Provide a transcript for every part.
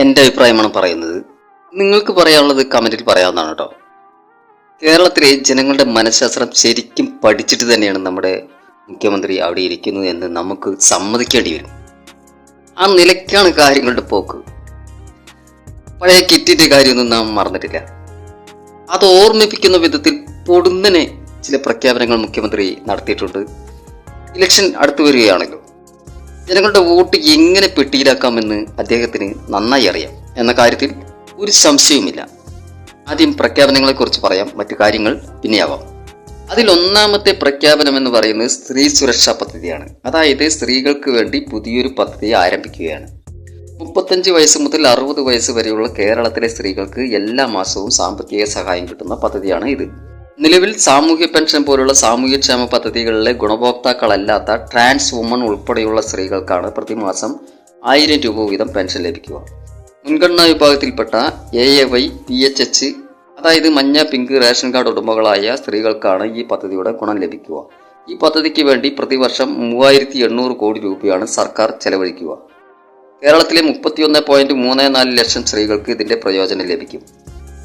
എൻ്റെ അഭിപ്രായമാണ് പറയുന്നത്. നിങ്ങൾക്ക് പറയാനുള്ളത് കമൻറ്റിൽ പറയാവുന്നതാണ് കേട്ടോ. കേരളത്തിലെ ജനങ്ങളുടെ മനഃശാസ്ത്രം ശരിക്കും പഠിച്ചിട്ട് തന്നെയാണ് നമ്മുടെ മുഖ്യമന്ത്രി അവിടെ ഇരിക്കുന്നത് എന്ന് നമുക്ക് സമ്മതിക്കേണ്ടി വരും. ആ നിലയ്ക്കാണ് കാര്യങ്ങളുടെ പോക്ക്. പഴയ കിറ്റിന്റെ കാര്യമൊന്നും നാം മറന്നിട്ടില്ല. അത് ഓർമ്മിപ്പിക്കുന്ന വിധത്തിൽ പൊടുന്നനെ ചില പ്രഖ്യാപനങ്ങൾ മുഖ്യമന്ത്രി നടത്തിയിട്ടുണ്ട്. ഇലക്ഷൻ അടുത്തു വരികയാണല്ലോ. ജനങ്ങളുടെ വോട്ട് എങ്ങനെ പെട്ടിയിലാക്കാമെന്ന് അദ്ദേഹത്തിന് നന്നായി അറിയാം എന്ന കാര്യത്തിൽ ഒരു സംശയവുമില്ല. ആദ്യം പ്രഖ്യാപനങ്ങളെക്കുറിച്ച് പറയാം, മറ്റു കാര്യങ്ങൾ പിന്നെയാവാം. അതിലൊന്നാമത്തെ പ്രഖ്യാപനം എന്ന് പറയുന്നത് സ്ത്രീ സുരക്ഷാ പദ്ധതിയാണ്. അതായത് സ്ത്രീകൾക്ക് വേണ്ടി പുതിയൊരു പദ്ധതി ആരംഭിക്കുകയാണ്. 35 വയസ്സ് മുതൽ 60 വയസ്സ് വരെയുള്ള കേരളത്തിലെ സ്ത്രീകൾക്ക് എല്ലാ മാസവും സാമ്പത്തിക സഹായം കിട്ടുന്ന പദ്ധതിയാണ് ഇത്. നിലവിൽ സാമൂഹ്യ പെൻഷൻ പോലുള്ള സാമൂഹ്യക്ഷേമ പദ്ധതികളിലെ ഗുണഭോക്താക്കളല്ലാത്ത ട്രാൻസ് വുമൺ ഉൾപ്പെടെയുള്ള സ്ത്രീകൾക്കാണ് പ്രതിമാസം 1000 രൂപ വീതം പെൻഷൻ ലഭിക്കുക. മുൻഗണനാ വിഭാഗത്തിൽപ്പെട്ട AAY, PHH, അതായത് മഞ്ഞ, പിങ്ക് റേഷൻ കാർഡ് ഉടമകളായ സ്ത്രീകൾക്കാണ് ഈ പദ്ധതിയുടെ ഗുണം ലഭിക്കുക. ഈ പദ്ധതിക്ക് വേണ്ടി പ്രതിവർഷം 3800 കോടി രൂപയാണ് സർക്കാർ ചെലവഴിക്കുക. കേരളത്തിലെ 31.34 ലക്ഷം സ്ത്രീകൾക്ക് ഇതിന്റെ പ്രയോജനം ലഭിക്കും.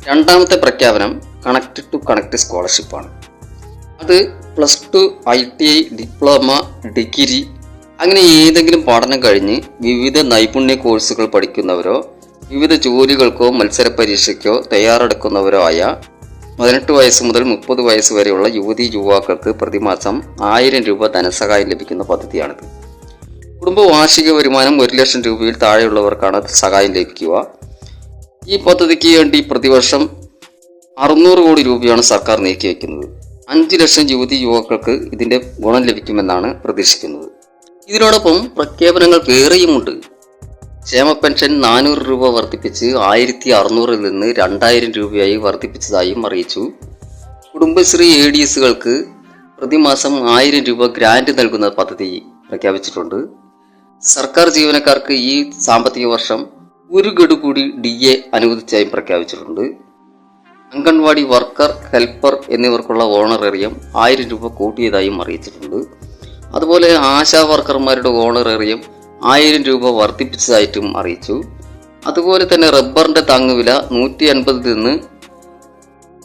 രണ്ടാമത്തെ പ്രഖ്യാപനം കണക്ട് ടു കണക്ട് സ്കോളർഷിപ്പാണ്. അത് +2, ITI, ഡിപ്ലോമ, ഡിഗ്രി അങ്ങനെ ഏതെങ്കിലും പഠനം കഴിഞ്ഞ് വിവിധ നൈപുണ്യ കോഴ്സുകൾ പഠിക്കുന്നവരോ വിവിധ ജോലികൾക്കോ മത്സര പരീക്ഷയ്ക്കോ തയ്യാറെടുക്കുന്നവരോ ആയ 18 വയസ്സ് മുതൽ 30 വയസ്സ് വരെയുള്ള യുവതി യുവാക്കൾക്ക് പ്രതിമാസം 1000 രൂപ ധനസഹായം ലഭിക്കുന്ന പദ്ധതിയാണിത്. കുടുംബ വാർഷിക വരുമാനം 1 ലക്ഷം രൂപയിൽ താഴെയുള്ളവർക്കാണ് സഹായം ലഭിക്കുക. ഈ പദ്ധതിക്ക് വേണ്ടി പ്രതിവർഷം 600 കോടി രൂപയാണ് സർക്കാർ നീക്കിവെക്കുന്നത്. 5 ലക്ഷം യുവതി യുവാക്കൾക്ക് ഇതിന്റെ ഗുണം ലഭിക്കുമെന്നാണ് പ്രതീക്ഷിക്കുന്നത്. ഇതിനോടൊപ്പം പ്രഖ്യാപനങ്ങൾ വേറെയുമുണ്ട്. ക്ഷേമ പെൻഷൻ 400 രൂപ വർദ്ധിപ്പിച്ച് 1600-ൽ നിന്ന് 2000 രൂപയായി വർദ്ധിപ്പിച്ചതായും അറിയിച്ചു. കുടുംബശ്രീ ADSകൾക്ക് പ്രതിമാസം 1000 രൂപ ഗ്രാന്റ് നൽകുന്ന പദ്ധതി പ്രഖ്യാപിച്ചിട്ടുണ്ട്. സർക്കാർ ജീവനക്കാർക്ക് ഈ സാമ്പത്തിക വർഷം 1 ഗഡു കൂടി DA അനുവദിച്ചായും പ്രഖ്യാപിച്ചിട്ടുണ്ട്. അംഗൻവാടി വർക്കർ, ഹെൽപ്പർ എന്നിവർക്കുള്ള ഓണറേറിയം 1000 രൂപ കൂട്ടിയതായും അറിയിച്ചിട്ടുണ്ട്. അതുപോലെ ആശാ വർക്കർമാരുടെ ഓണറേറിയം 1000 രൂപ വർദ്ധിപ്പിച്ചതായിട്ടും അറിയിച്ചു. അതുപോലെ തന്നെ റബ്ബറിന്റെ താങ്ങുവില 150-ൽ നിന്ന്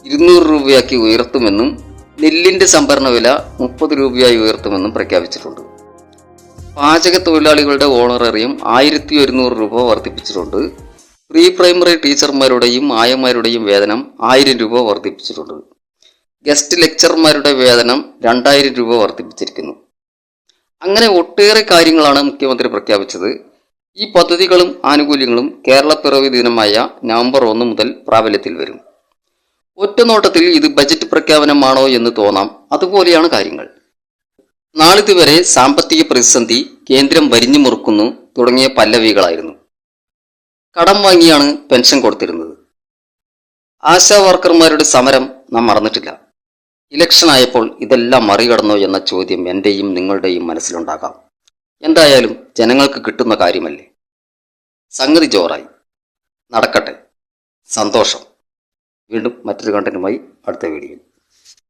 200 രൂപയാക്കി ഉയർത്തുമെന്നും നെല്ലിന്റെ സംഭരണ വില 30 രൂപയായി ഉയർത്തുമെന്നും പ്രഖ്യാപിച്ചിട്ടുണ്ട്. പാചക തൊഴിലാളികളുടെ ഓണറേറിയം 1100 രൂപ വർദ്ധിപ്പിച്ചിട്ടുണ്ട്. പ്രീ പ്രൈമറി ടീച്ചർമാരുടെയും ആയമാരുടെയും വേതനം 1000 രൂപ വർദ്ധിപ്പിച്ചിട്ടുണ്ട്. ഗസ്റ്റ് ലെക്ചർമാരുടെ വേതനം 2000 രൂപ വർദ്ധിപ്പിച്ചിരിക്കുന്നു. അങ്ങനെ ഒട്ടേറെ കാര്യങ്ങളാണ് മുഖ്യമന്ത്രി പ്രഖ്യാപിച്ചത്. ഈ പദ്ധതികളും ആനുകൂല്യങ്ങളും കേരളപ്പിറവി ദിനമായ നവംബർ 1 മുതൽ പ്രാബല്യത്തിൽ വരും. ഒറ്റനോട്ടത്തിൽ ഇത് ബജറ്റ് പ്രഖ്യാപനമാണോ എന്ന് തോന്നാം. അതുപോലെയാണ് കാര്യങ്ങൾ. നാളിതുവരെ സാമ്പത്തിക പ്രതിസന്ധി, കേന്ദ്രം വരിഞ്ഞു മുറുക്കുന്നു തുടങ്ങിയ പല്ലവികളായിരുന്നു. കടം വാങ്ങിയാണ് പെൻഷൻ കൊടുത്തിരുന്നത്. ആശാ വർക്കർമാരുടെ സമരം നാം മറന്നിട്ടില്ല. ഇലക്ഷൻ ആയപ്പോൾ ഇതെല്ലാം മറികടന്നോ എന്ന ചോദ്യം എന്റെയും നിങ്ങളുടെയും മനസ്സിലുണ്ടാകാം. എന്തായാലും ജനങ്ങൾക്ക് കിട്ടുന്ന കാര്യമല്ലേ. സംഗതി ജോറായി നടക്കട്ടെ. സന്തോഷം. വീണ്ടും മറ്റൊരു കണ്ടന്റുമായി അടുത്ത വീഡിയോയിൽ.